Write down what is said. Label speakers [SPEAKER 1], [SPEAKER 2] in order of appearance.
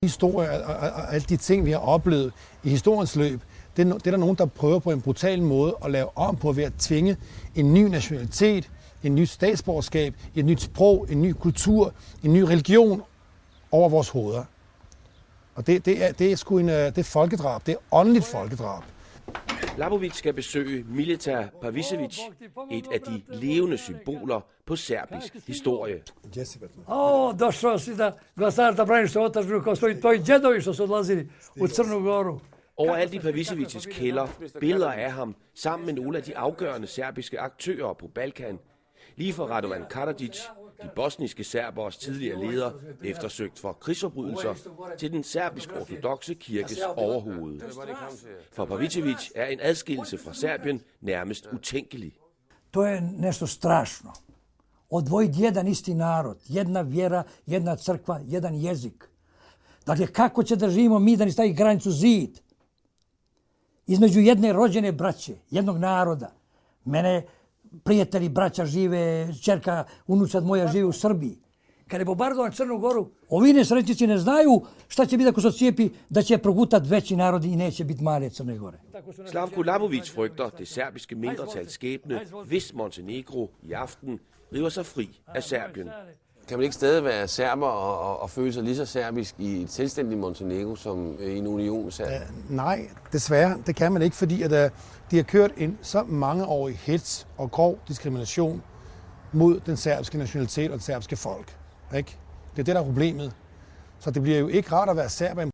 [SPEAKER 1] Historie og alle de ting, vi har oplevet i historiens løb, det er der nogen, der prøver på en brutal måde at lave om på ved at tvinge en ny nationalitet, en ny statsborgerskab, et nyt sprog, en ny kultur, en ny religion over vores hoveder. Og det er sgu det er folkedrab, det er åndeligt folkedrab.
[SPEAKER 2] Labović skal besøge Milica Pavićević, et af de levende symboler på serbisk historie.
[SPEAKER 3] Došao si da glasaš da braniš svoju otadžbinu kao svoji tvoji djedovi što su odlazili u Crnu Goru.
[SPEAKER 2] Overalt i Pavićevićs kælder billeder af ham sammen med nogle af de afgørende serbiske aktører på Balkan. Lige fra Radovan Karadzic, de bosniske serbers tidligere leder, eftersøgt for krigsforbrydelser, til den serbisk-ortodokse kirkes overhoved. For Pavićević er en adskillelse fra Serbien nærmest utænkelig.
[SPEAKER 3] To je nešto strašno. Odvojiti jedan isti narod, jedna vjera, jedna crkva, jedan jezik. Dakle, kako će da živimo mi da ni stavi granicu zid? Između jedne rođene braće, jednog naroda. Mene prijatelji, braća žive, čerka, unučad moja žive u Srbiji. Kad je bombardovan Crnu Goru, ovi nesrećnici ne znaju šta će biti ako se ocijepi da će progutati veći narodi i neće biti male Crne Gore.
[SPEAKER 2] Slavko Labović frygter det serbiske mindretals skæbne, hvis Montenegro i aften river sig fri af Serbien.
[SPEAKER 4] Kan man ikke stadig være serber og føle sig lige så serbisk i et selvstændigt Montenegro som i en union?
[SPEAKER 1] Nej, desværre. Det kan man ikke, fordi at, de har kørt en så mangeårig hets og grov diskrimination mod den serbiske nationalitet og det serbiske folk. Ikke? Det er det, der er problemet. Så det bliver jo ikke rart at være serber.